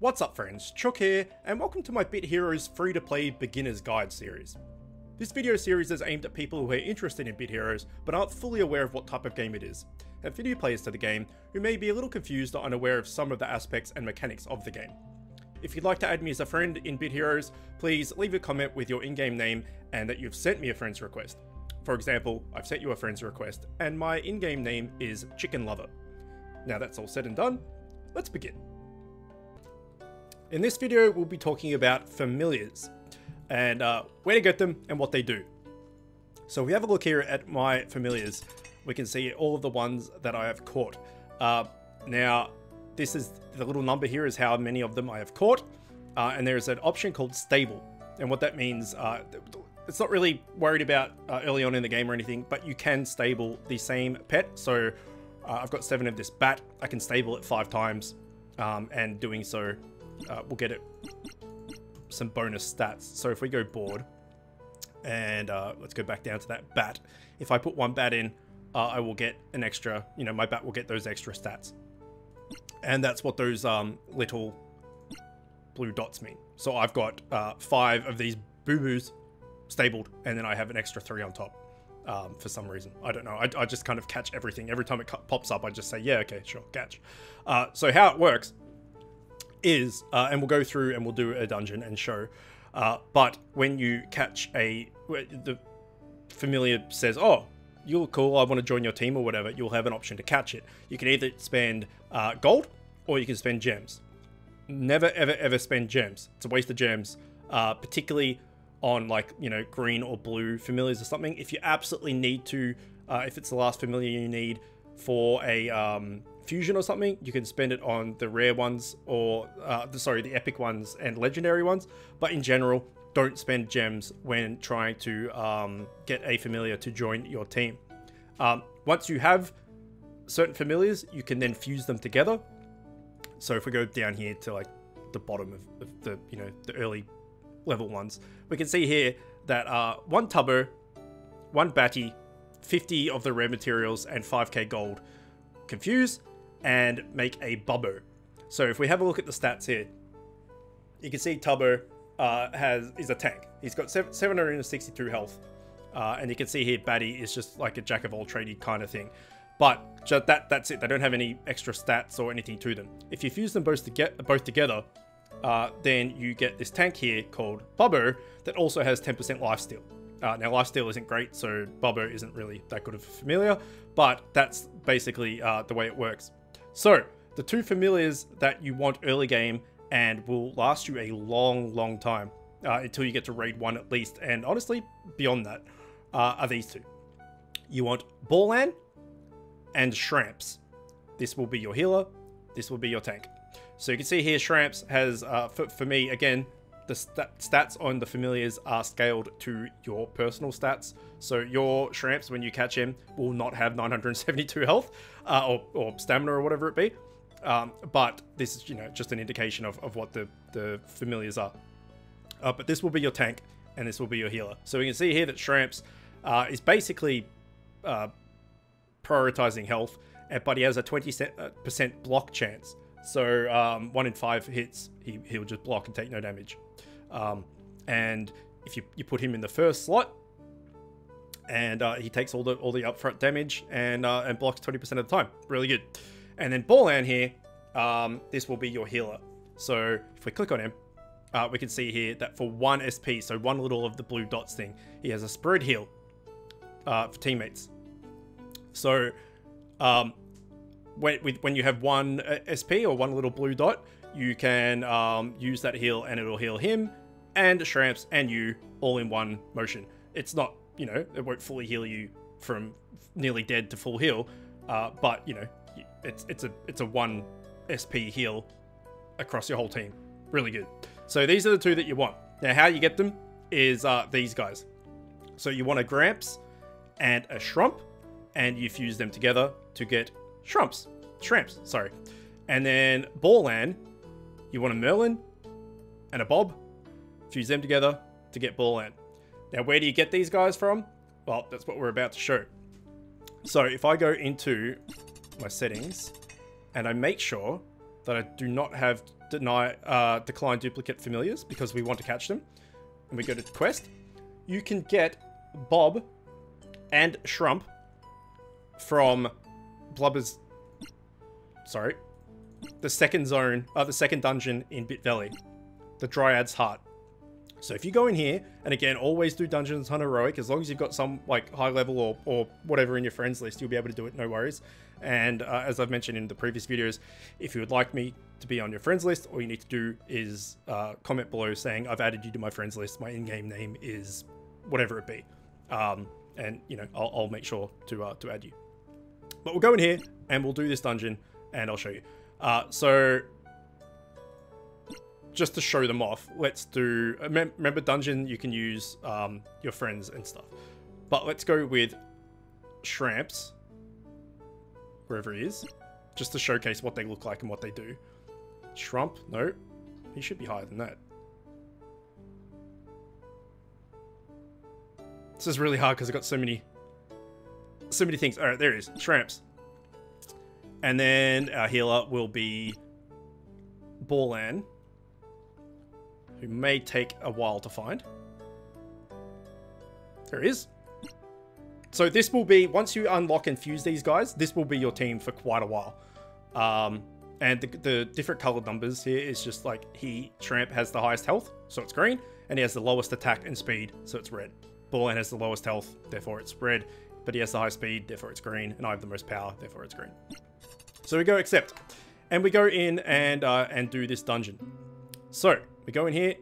What's up friends, Chook here, and welcome to my Bit Heroes free-to-play beginner's guide series. This video series is aimed at people who are interested in Bit Heroes, but aren't fully aware of what type of game it is, and for new players to the game who may be a little confused or unaware of some of the aspects and mechanics of the game. If you'd like to add me as a friend in Bit Heroes, please leave a comment with your in-game name and that you've sent me a friend's request. For example, I've sent you a friend's request, and my in-game name is ChickenLover. Now that's all said and done, let's begin. In this video, we'll be talking about familiars and where to get them and what they do. So if we have a look here at my familiars, we can see all of the ones that I have caught. Now, this is the little number here is how many of them I have caught. And there's an option called stable. And what that means, it's not really worried about early on in the game or anything, but you can stable the same pet. So I've got 7 of this bat. I can stable it 5 times, and doing so we'll get it some bonus stats. So if we go board and let's go back down to that bat. If I put 1 bat in, I will get an extra, my bat will get those extra stats. And that's what those little blue dots mean. So I've got 5 of these boo-boos stabled, and then I have an extra 3 on top for some reason. I don't know. I just kind of catch everything. Every time it pops up, I just say, yeah, okay, sure, catch. So how it works is, and we'll go through and we'll do a dungeon and show, but when you catch the familiar says, oh, you look cool, I want to join your team or whatever, you'll have an option to catch it. You can either spend gold or you can spend gems. Never ever ever spend gems. It's a waste of gems, particularly on like, green or blue familiars or something. If you absolutely need to, if it's the last familiar you need for a fusion or something, you can spend it on the rare ones or the epic ones and legendary ones. But in general, don't spend gems when trying to get a familiar to join your team. Once you have certain familiars, you can then fuse them together. So if we go down here to like the bottom of the the early level ones, we can see here that 1 tubbo, 1 batty, 50 of the rare materials, and 5k gold can fuse and make a bubbo. So if we have a look at the stats here, you can see Tubbo is a tank. He's got 762 health, and you can see here Batty is just like a jack of all tradey kind of thing. But just that's it. They don't have any extra stats or anything to them. If you fuse them both together, then you get this tank here called Bubbo that also has 10% lifesteal. Now lifesteal isn't great, so Bubbo isn't really that good of a familiar, but that's basically the way it works. So the 2 familiars that you want early game and will last you a long time until you get to raid 1 at least, and honestly beyond that, are these 2. You want Bor'lan and Shrampz. This will be your healer, this will be your tank. So you can see here Shrampz has, for me again, the stats on the familiars are scaled to your personal stats. So your Shrampz, when you catch him, will not have 972 health or stamina or whatever it be. But this is just an indication of what the familiars are. But this will be your tank and this will be your healer. So we can see here that Shrampz is basically prioritizing health, but he has a 20% block chance. So 1 in 5 hits, he'll just block and take no damage. And if you put him in the first slot, and he takes all the upfront damage and blocks 20% of the time, really good. And then Bor'lan here, this will be your healer. So if we click on him, we can see here that for 1 SP, so 1 little of the blue dots thing, he has a spread heal for teammates. So when you have 1 SP or 1 little blue dot, you can use that heal and it'll heal him and Shrampz and you all in one motion. It's not, it won't fully heal you from nearly dead to full heal, but it's a 1 SP heal across your whole team. Really good. So these are the 2 that you want. Now how you get them is these guys. So you want a Gramps and a Shrampz, and you fuse them together to get Shrampz, sorry. And then Bor'lan, you want a Mer'lan and a Bob, fuse them together to get Bor'lan. Now where do you get these guys from? Well, that's what we're about to show. So if I go into my settings and I make sure that I do not have decline duplicate familiars because we want to catch them. And we go to quest. You can get Bob and Shrampz from Blubber's... Sorry. The second zone, the second dungeon in Bit Valley. The Dryad's Heart. So if you go in here, and again, always do dungeons on heroic, as long as you've got some like high level or whatever in your friends list, you'll be able to do it, no worries. And as I've mentioned in the previous videos, if you would like me to be on your friends list, all you need to do is comment below saying I've added you to my friends list, my in-game name is whatever it be. And you know, I'll make sure to add you. But we'll go in here and we'll do this dungeon and I'll show you. So just to show them off, let's do, remember dungeon, you can use your friends and stuff. But let's go with Shrampz, wherever he is, just to showcase what they look like and what they do. Shrampz, no, he should be higher than that. This is really hard because I've got so many things. All right, there it is, Shrampz. And then our healer will be Bor'lan, who may take a while to find. There he is. So this will be, once you unlock and fuse these guys, this will be your team for quite a while. And the different colored numbers here is just like Shrampz has the highest health, so it's green, and he has the lowest attack and speed, so it's red. Bor'lan has the lowest health, therefore it's red, but he has the high speed, therefore it's green, and I have the most power, therefore it's green. So we go accept, and we go in and do this dungeon. So we go in here,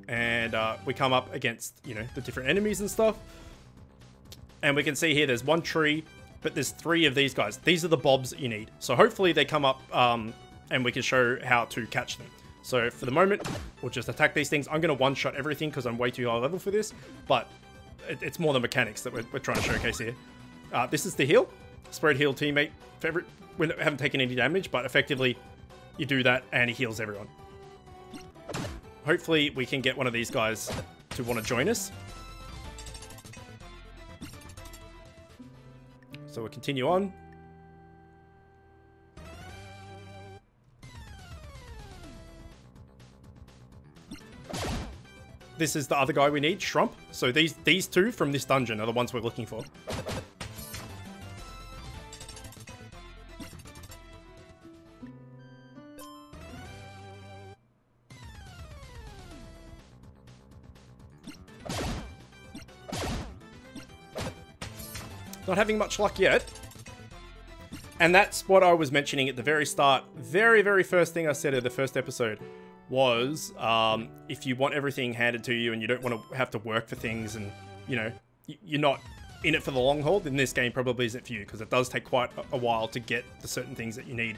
and we come up against, you know, the different enemies and stuff. And we can see here there's one tree, but there's 3 of these guys. These are the bobs that you need. So hopefully they come up and we can show how to catch them. So for the moment, we'll just attack these things. I'm going to one-shot everything because I'm way too high level for this. But it's more the mechanics that we're trying to showcase here. This is the heal. Spread heal teammate. We haven't taken any damage, but effectively you do that and he heals everyone. Hopefully we can get one of these guys to want to join us. So we'll continue on. This is the other guy we need, Shrampz. So these 2 from this dungeon are the ones we're looking for. Not having much luck yet. And that's what I was mentioning at the very start. Very first thing I said in the first episode was, if you want everything handed to you and you don't want to have to work for things and, you know, you're not in it for the long haul, then this game probably isn't for you, because it does take quite a while to get the certain things that you need,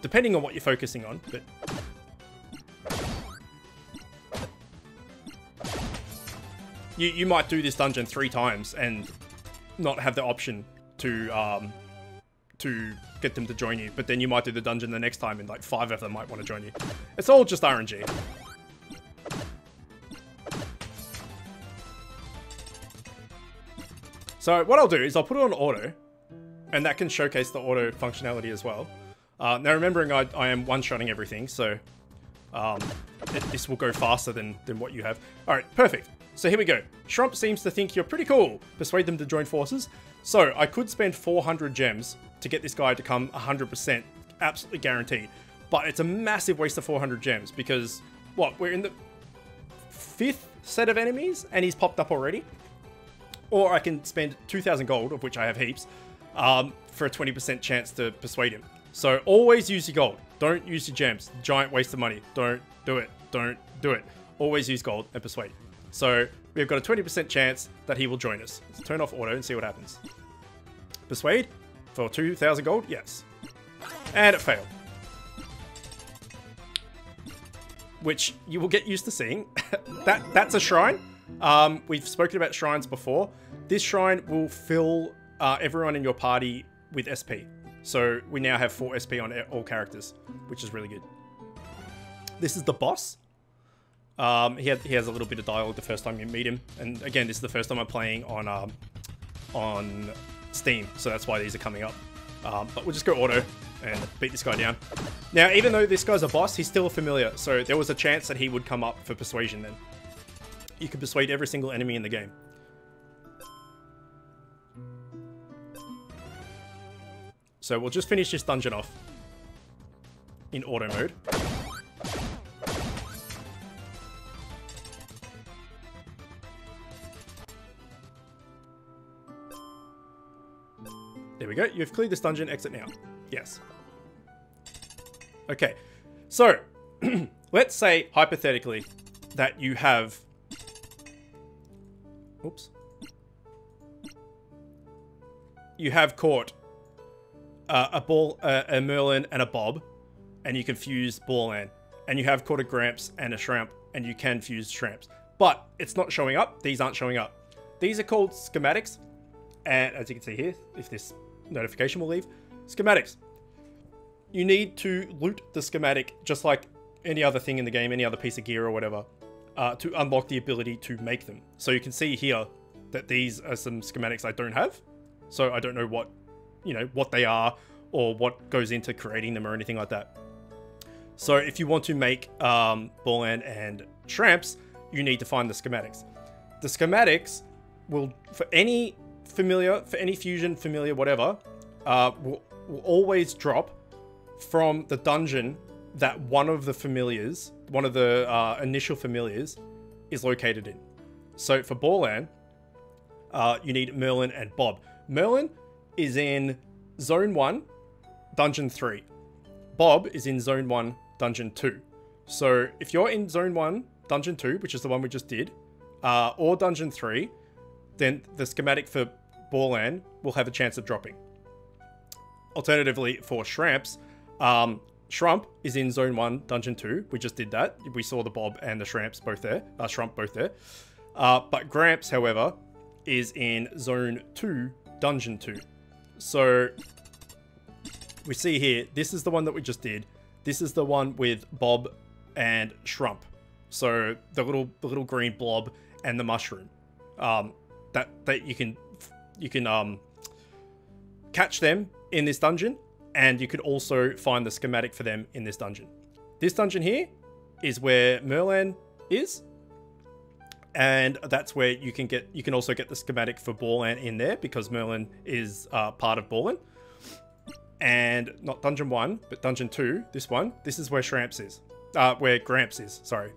depending on what you're focusing on. But you might do this dungeon 3 times and not have the option to get them to join you, but then you might do the dungeon the next time and like 5 of them might want to join you. It's all just RNG. So what I'll do is I'll put it on auto, and that can showcase the auto functionality as well. Now remembering I am one-shotting everything, so this will go faster than what you have. Alright, perfect. So here we go. Shrampz seems to think you're pretty cool. Persuade them to join forces. So I could spend 400 gems to get this guy to come 100%, absolutely guaranteed. But it's a massive waste of 400 gems because, what, we're in the 5th set of enemies and he's popped up already? Or I can spend 2,000 gold, of which I have heaps, for a 20% chance to persuade him. So always use your gold. Don't use your gems. Giant waste of money. Don't do it. Don't do it. Always use gold and persuade. So we've got a 20% chance that he will join us. Let's turn off auto and see what happens. Persuade for 2,000 gold, yes. And it failed. Which you will get used to seeing. That's a shrine. We've spoken about shrines before. This shrine will fill everyone in your party with SP. So we now have 4 SP on all characters, which is really good. This is the boss. He has a little bit of dialogue the first time you meet him, and again, this is the first time I'm playing on Steam, so that's why these are coming up. But we'll just go auto, and beat this guy down. Now, even though this guy's a boss, he's still a familiar, so there was a chance that he would come up for persuasion then. You can persuade every single enemy in the game. So we'll just finish this dungeon off in auto mode. There we go. You've cleared this dungeon. Exit now. Yes. Okay. So, let's say, hypothetically, that you have... Oops. You have caught a Mer'lan and a Bob, and you can fuse Bor'lan. And you have caught a Gramps and a Shrampz, and you can fuse Shrampz. But it's not showing up. These aren't showing up. These are called schematics. And as you can see here, if this notification will leave, schematics. You need to loot the schematic just like any other thing in the game, any other piece of gear or whatever, to unlock the ability to make them. So you can see here that these are some schematics I don't have. So I don't know what, you know, what they are or what goes into creating them or anything like that. So if you want to make Bor'lan and Shrampz, you need to find the schematics. The schematics will, for any familiar, for any fusion, familiar, whatever, will always drop from the dungeon that one of the familiars, one of the initial familiars, is located in. So for Bor'lan, you need Mer'lan and Bob. Mer'lan is in Zone 1, Dungeon 3. Bob is in Zone 1, Dungeon 2. So if you're in Zone 1, Dungeon 2, which is the one we just did, or Dungeon 3, then the schematic for Bor'lan will have a chance of dropping. Alternatively, for Shrampz, Shrampz is in Zone 1, Dungeon 2. We just did that. We saw the Bob and the Shrampz both there. Shrampz both there. But Gramps, however, is in Zone 2, Dungeon 2. So we see here, this is the one that we just did. This is the one with Bob and Shrampz. So the little green blob and the mushroom. That you can catch them in this dungeon, and you could also find the schematic for them in this dungeon. This dungeon here is where Mer'lan is, and that's where you can also get the schematic for Bor'lan in there, because Mer'lan is part of Bor'lan. And not Dungeon 1, but Dungeon 2, this one, this is where Shrampz is. Where Gramps is, sorry.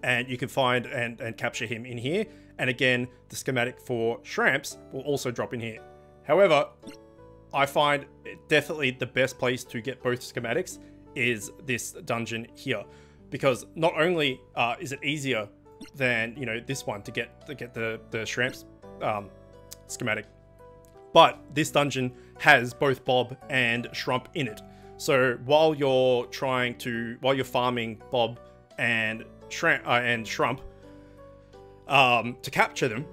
And you can find and capture him in here. And again, the schematic for Shrampz will also drop in here. However, I find definitely the best place to get both schematics is this dungeon here. Because not only is it easier than, you know, this one to get the Shrampz schematic, but this dungeon has both Bob and Shrampz in it. So while you're farming Bob and Shrampz to capture them,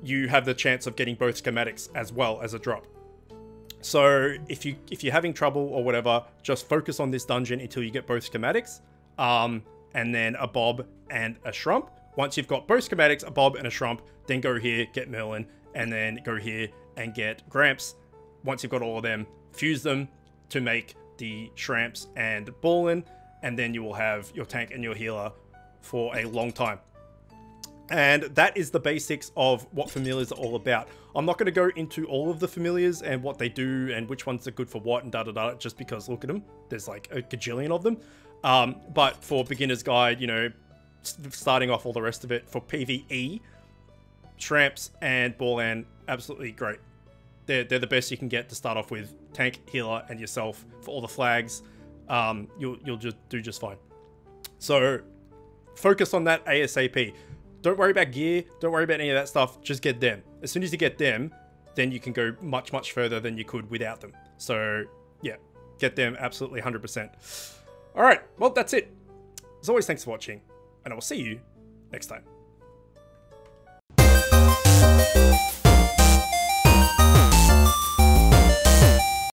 you have the chance of getting both schematics as well as a drop. So if you're having trouble or whatever, just focus on this dungeon until you get both schematics, and then a Bob and a Shrampz. Once you've got both schematics, a Bob and a Shrampz, then go here, get Mer'lan, and then go here and get Gramps. Once you've got all of them, fuse them to make the Shrampz and Bor'lan, and then you will have your tank and your healer for a long time. And that is the basics of what familiars are all about. I'm not going to go into all of the familiars and what they do and which ones are good for what and da-da-da, just because look at them. There's like a gajillion of them. But for beginner's guide, you know, starting off all the rest of it, for PvE, Shrampz and Bor'lan, absolutely great. They're the best you can get to start off with. Tank, healer, and yourself for all the flags. You'll just do just fine. So focus on that ASAP. Don't worry about gear. Don't worry about any of that stuff. Just get them. As soon as you get them, then you can go much, much further than you could without them. So yeah, get them absolutely 100%. All right, well, that's it. As always, thanks for watching, and I will see you next time.